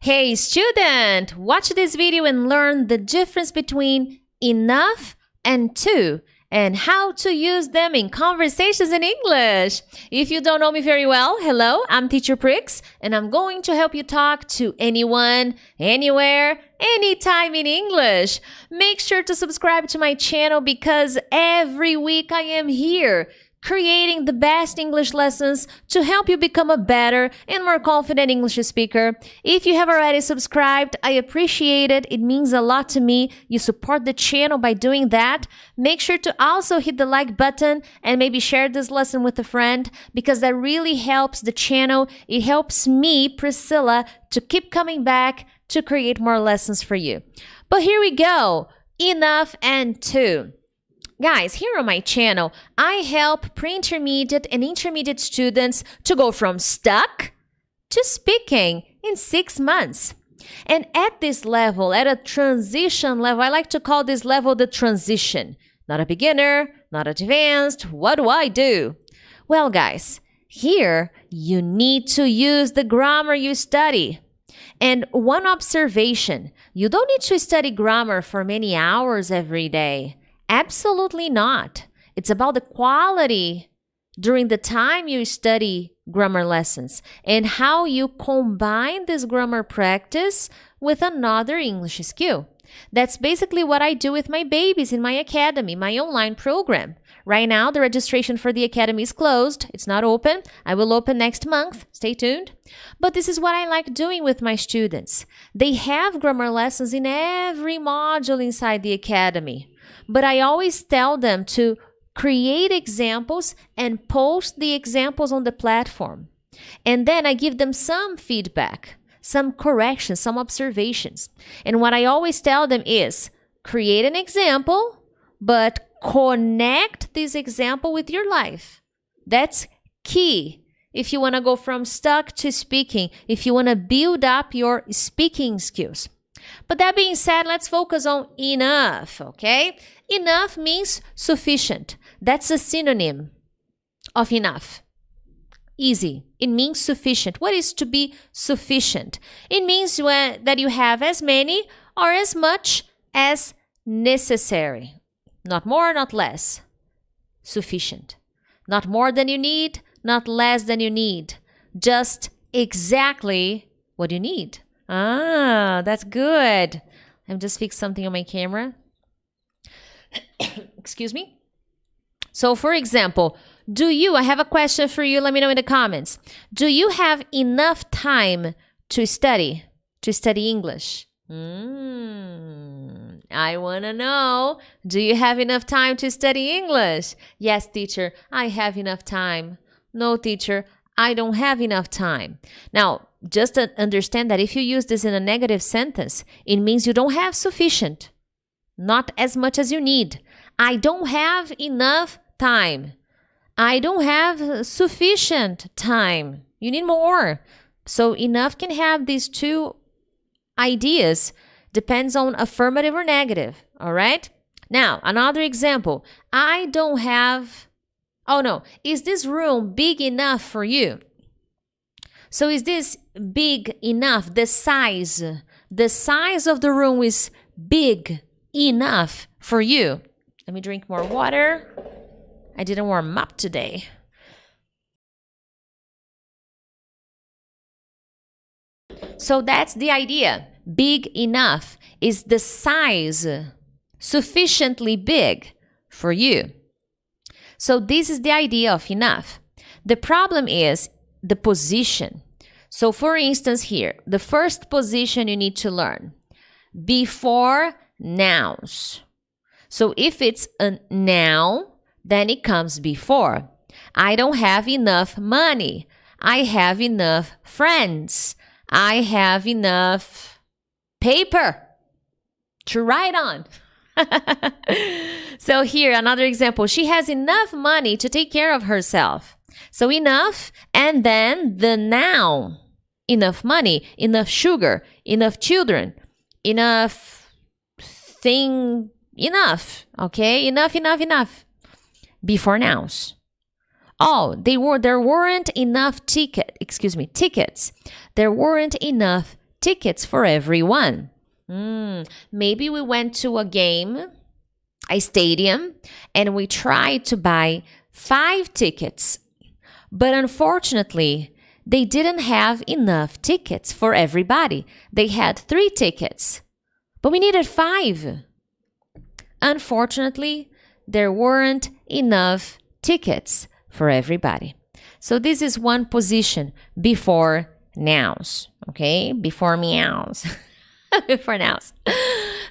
Hey student, watch this video and learn the difference between enough and to and how to use them in conversations in English. If you don't know me very well, hello, I'm teacher Prix and I'm going to help you talk to anyone, anywhere, anytime in English. Make sure to subscribe to my channel because every week I am here creating the best English lessons to help you become a better and more confident English speaker. If you have already subscribed, I appreciate it. It means a lot to me. You support the channel by doing that. Make sure to also hit the like button and maybe share this lesson with a friend because that really helps the channel. It helps me, Priscilla, to keep coming back to create more lessons for you. But here we go. Enough and to. Guys, here on my channel, I help pre-intermediate and intermediate students to go from stuck to speaking in 6 months. And at this level, at a transition level, I like to call this level the transition. Not a beginner, not advanced. What do I do? Well, guys, here you need to use the grammar you study. And one observation, you don't need to study grammar for many hours every day. Absolutely not. It's about the quality during the time you study grammar lessons and how you combine this grammar practice with another English skill. That's basically what I do with my babies in my academy, my online program. Right now, the registration for the academy is closed. It's not open. I will open next month. Stay tuned. But this is what I like doing with my students. They have grammar lessons in every module inside the academy. But I always tell them to create examples and post the examples on the platform. And then I give them some feedback, some corrections, some observations. And what I always tell them is create an example, but connect this example with your life. That's key. If you want to go from stuck to speaking, if you want to build up your speaking skills. But that being said, let's focus on enough, okay? Enough means sufficient. That's a synonym of enough. Easy. It means sufficient. What is to be sufficient? It means that you have as many or as much as necessary. Not more, not less. Sufficient. Not more than you need, not less than you need. Just exactly what you need. Ah, that's good. Let me just fix something on my camera. Excuse me. So, for example, I have a question for you. Let me know in the comments. Do you have enough time to study English? I want to know. Do you have enough time to study English? Yes, teacher, I have enough time. No, teacher, I don't have enough time. Now, just understand that if you use this in a negative sentence, it means you don't have sufficient. Not as much as you need. I don't have enough time. I don't have sufficient time. You need more. So enough can have these two ideas. Depends on affirmative or negative. All right? Now, another example. I don't have... Oh no. Is this room big enough for you? So is this big enough? The size of the room is big enough for you. Let me drink more water. I didn't warm up today. So that's the idea. Big enough is the size sufficiently big for you. So this is the idea of enough. The problem is the position. So for instance here, the first position you need to learn. Before nouns. So if it's a noun, then it comes before. I don't have enough money. I have enough friends. I have enough paper to write on. So here, another example. She has enough money to take care of herself. So enough, and then the noun. Enough money, enough sugar, enough children, enough thing, enough, okay? Enough. Before nouns. Oh, there weren't enough tickets. There weren't enough tickets for everyone. Maybe we went to a game, a stadium, and we tried to buy 5 tickets. But unfortunately, they didn't have enough tickets for everybody. They had 3 tickets, but we needed 5. Unfortunately, there weren't enough tickets for everybody. So this is one position before nouns, okay? Before meows. Before nouns.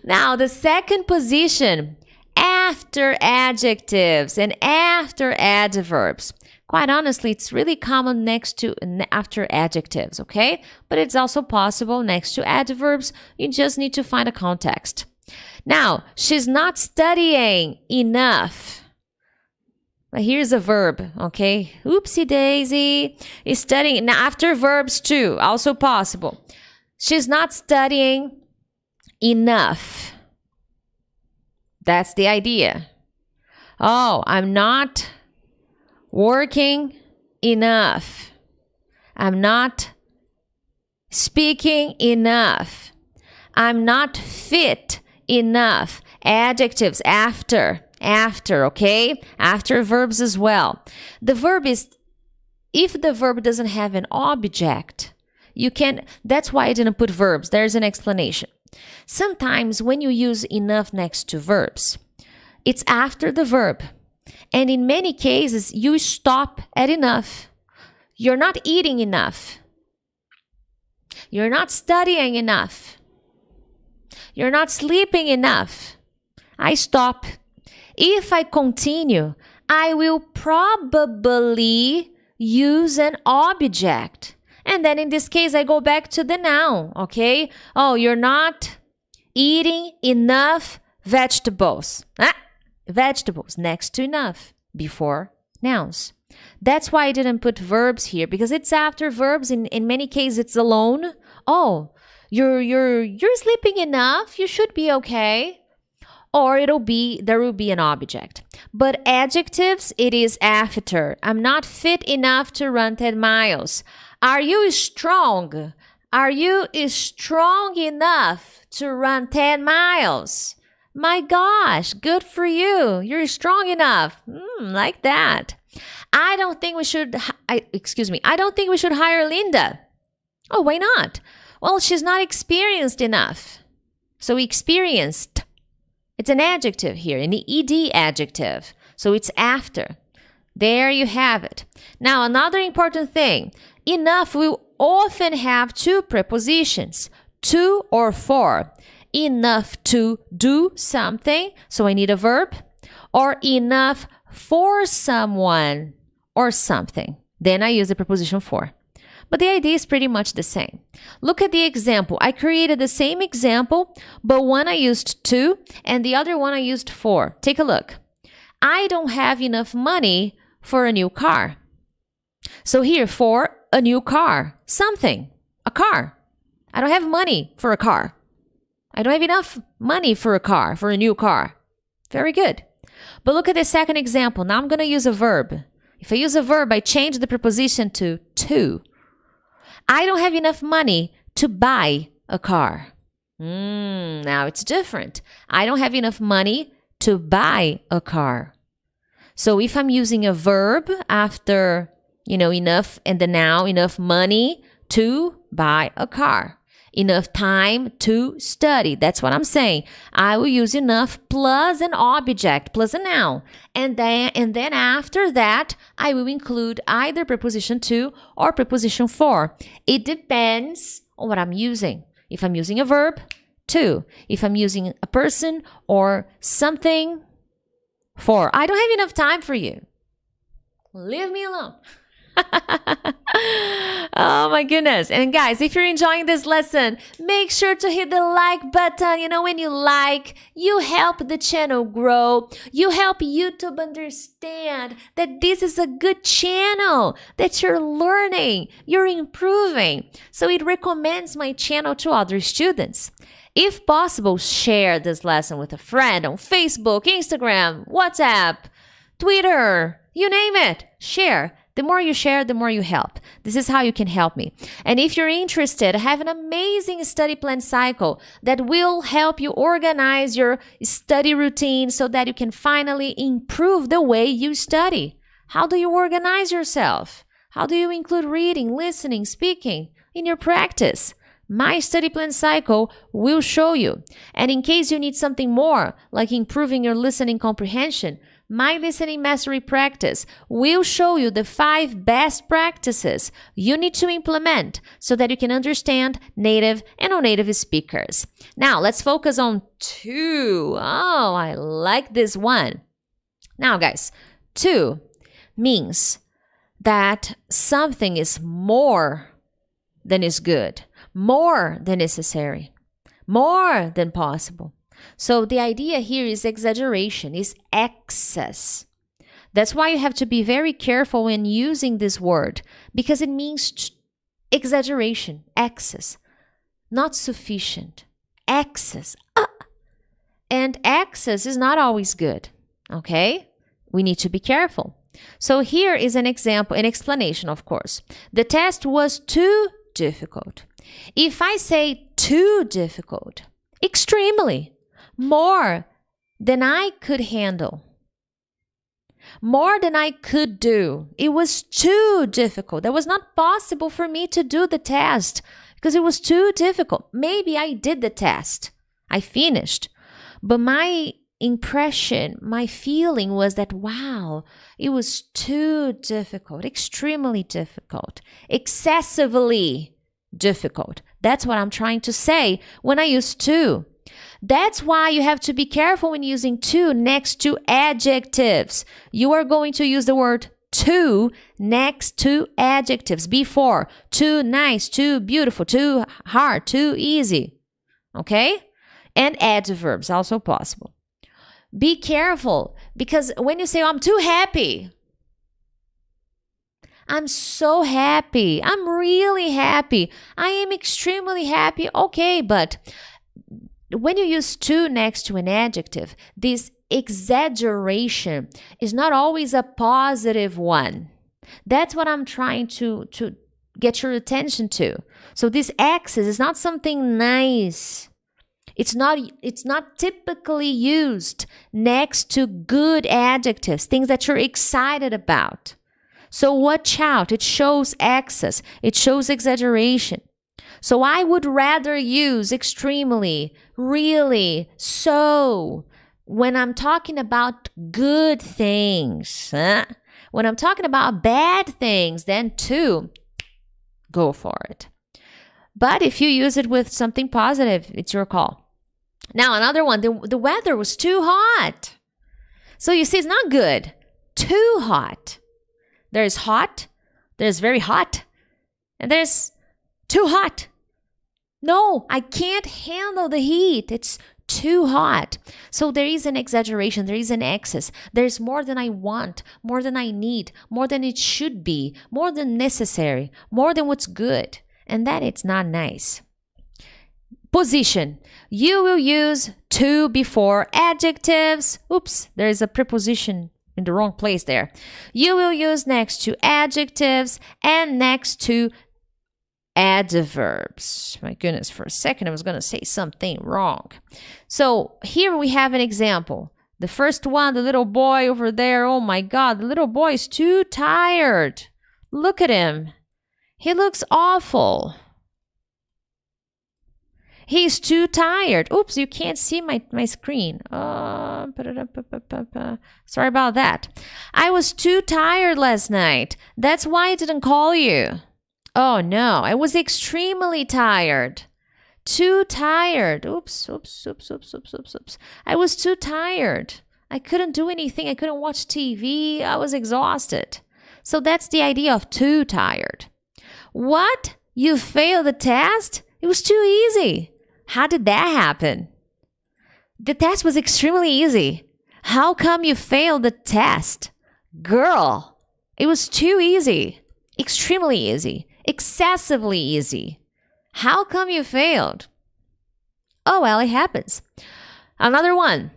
Now, the second position, after adjectives and after adverbs. Quite honestly, it's really common next to after adjectives, okay? But it's also possible next to adverbs. You just need to find a context. Now, she's not studying enough. Here's a verb, okay? Oopsie daisy. Is studying. Now, after verbs too, also possible. She's not studying enough. That's the idea. Oh, I'm not working enough. I'm not speaking enough. I'm not fit enough. Adjectives after, okay? After verbs as well. The verb is, if the verb doesn't have an object, you can, that's why I didn't put verbs. There's an explanation. Sometimes when you use enough next to verbs, it's after the verb. And in many cases, you stop at enough. You're not eating enough. You're not studying enough. You're not sleeping enough. I stop. If I continue, I will probably use an object. And then in this case, I go back to the noun, okay? Oh, you're not eating enough vegetables. Vegetables next to enough before nouns. That's why I didn't put verbs here, because it's after verbs. In many cases, it's alone. Oh, you're sleeping enough. You should be okay. Or there will be an object. But adjectives, it is after. I'm not fit enough to run 10 miles. Are you strong? Are you strong enough to run 10 miles? My gosh, good for you. You're strong enough. Like that. I don't think we should hire Linda. Oh, why not? Well, she's not experienced enough. So experienced. It's an adjective here, an ed adjective. So it's after. There you have it. Now, another important thing. Enough will often have 2 prepositions, to or for. Enough to do something, so I need a verb, or enough for someone or something. Then I use the preposition for. But the idea is pretty much the same. Look at the example. I created the same example, but one I used to and the other one I used for. Take a look. I don't have enough money for a new car. So here, for a new car, something, a car. I don't have money for a car. I don't have enough money for a car, for a new car. Very good. But look at the second example. Now I'm going to use a verb. If I use a verb, I change the preposition to. I don't have enough money to buy a car. Now it's different. I don't have enough money to buy a car. So if I'm using a verb after, enough and the noun, enough money to buy a car. Enough time to study. That's what I'm saying. I will use enough plus an object, plus a noun. And then after that, I will include either preposition to or preposition for. It depends on what I'm using. If I'm using a verb, to. If I'm using a person or something, for. I don't have enough time for you. Leave me alone. Oh my goodness. And guys, if you're enjoying this lesson, make sure to hit the like button. When you like, you help the channel grow. You help YouTube understand that this is a good channel, that you're learning, you're improving. So it recommends my channel to other students. If possible, share this lesson with a friend on Facebook, Instagram, WhatsApp, Twitter, you name it. Share. The more you share, the more you help. This is how you can help me. And if you're interested, I have an amazing study plan cycle that will help you organize your study routine so that you can finally improve the way you study. How do you organize yourself? How do you include reading, listening, speaking in your practice? My study plan cycle will show you. And in case you need something more, like improving your listening comprehension, my listening mastery practice will show you the 5 best practices you need to implement so that you can understand native and non-native speakers. Now, let's focus on 2. Oh, I like this one. Now, guys, 2 means that something is more than is good, more than necessary, more than possible. So the idea here is exaggeration, is excess. That's why you have to be very careful when using this word, because it means exaggeration, excess, not sufficient, excess. And excess is not always good, okay? We need to be careful. So here is an example, an explanation, of course. The test was too difficult. If I say too difficult, extremely, more than I could handle, more than I could do. It was too difficult. That was not possible for me to do the test because it was too difficult. Maybe I did the test. I finished. But my impression, my feeling was that, wow, it was too difficult, extremely difficult, excessively difficult. That's what I'm trying to say when I use too. That's why you have to be careful when using too next to adjectives. You are going to use the word too next to adjectives before. Too nice, too beautiful, too hard, too easy. Okay? And adverbs also possible. Be careful because when you say, oh, I'm too happy, I'm so happy, I'm really happy, I am extremely happy, okay, but when you use too next to an adjective, this exaggeration is not always a positive one. That's what I'm trying to get your attention to. So this excess is not something nice. It's not typically used next to good adjectives, things that you're excited about. So watch out. It shows excess. It shows exaggeration. So I would rather use extremely, really, so, when I'm talking about good things. When I'm talking about bad things, then too, go for it. But if you use it with something positive, it's your call. Now, another one, the weather was too hot. So you see, it's not good. Too hot. There's hot, there's very hot, and there's too hot. No, I can't handle the heat. It's too hot. So there is an exaggeration. There is an excess. There's more than I want, more than I need, more than it should be, more than necessary, more than what's good. And that it's not nice. Position. You will use to before adjectives. Oops, there is a preposition in the wrong place there. You will use next to adjectives and next to adverbs. My goodness, for a second I was going to say something wrong. So here we have an example. The first one, the little boy over there. Oh my God, the little boy is too tired. Look at him. He looks awful. He's too tired. Oops, you can't see my screen. Sorry about that. I was too tired last night. That's why I didn't call you. Oh no, I was extremely tired. Too tired. Oops. I was too tired. I couldn't do anything. I couldn't watch TV. I was exhausted. So that's the idea of too tired. What? You failed the test? It was too easy. How did that happen? The test was extremely easy. How come you failed the test? Girl, it was too easy. Extremely easy. Excessively easy. How come you failed? Oh, well, it happens. Another one.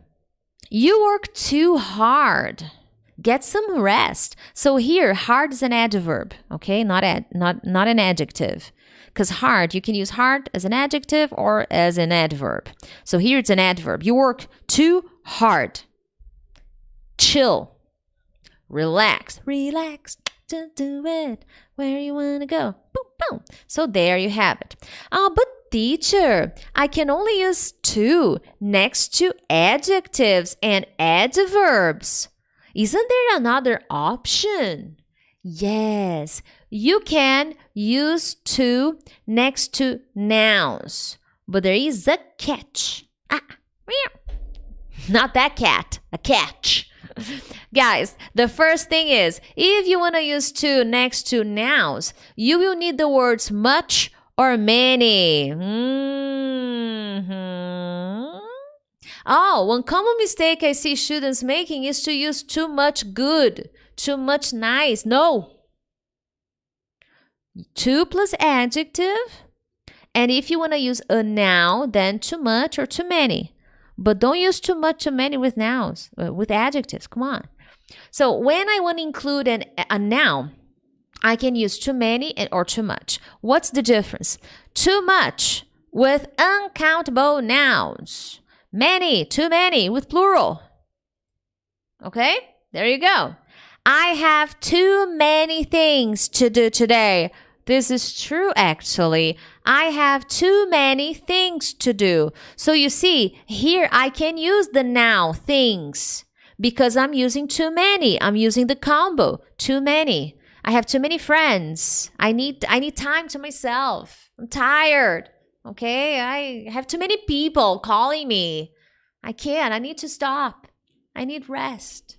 You work too hard. Get some rest. So here, hard is an adverb, okay? Not an adjective. Because hard, you can use hard as an adjective or as an adverb. So here it's an adverb. You work too hard. Chill. Relax. Relax. Just do it. Where you want to go. Boom, boom. So there you have it. But teacher, I can only use to next to adjectives and adverbs. Isn't there another option? Yes, you can use to next to nouns, but there is a catch. Not that cat, a catch. Guys, the first thing is, if you want to use to next to nouns, you will need the words much or many. Oh, one common mistake I see students making is to use too much good, too much nice. No. To plus adjective. And if you want to use a noun, then too much or too many. But don't use too much, too many with nouns, with adjectives. Come on. So when I want to include a noun, I can use too many or too much. What's the difference? Too much with uncountable nouns. Many, too many with plural. Okay? There you go. I have too many things to do today. This is true, actually. I have too many things to do. So you see, here I can use the noun things because I'm using too many. I'm using the combo, too many. I have too many friends. I need time to myself. I'm tired. Okay? I have too many people calling me. I can't. I need to stop. I need rest.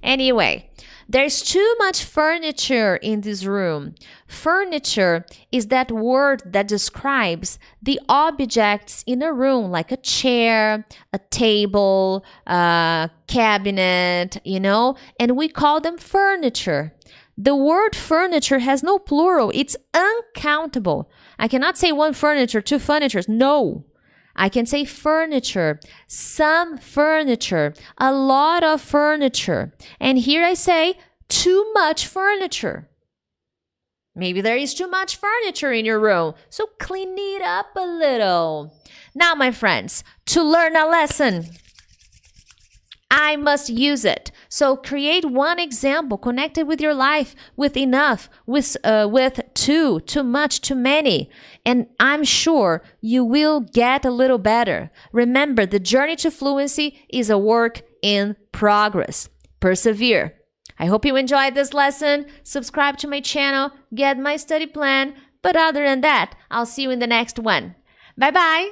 Anyway, there's too much furniture in this room. Furniture is that word that describes the objects in a room, like a chair, a table, a cabinet, and we call them furniture. The word furniture has no plural. It's uncountable. I cannot say one furniture, two furnitures. No. I can say furniture, some furniture, a lot of furniture. And here I say too much furniture. Maybe there is too much furniture in your room, so clean it up a little. Now, my friends, to learn a lesson, I must use it. So create one example connected with your life, with enough, with too much, too many. And I'm sure you will get a little better. Remember, the journey to fluency is a work in progress. Persevere. I hope you enjoyed this lesson. Subscribe to my channel, get my study plan. But other than that, I'll see you in the next one. Bye-bye.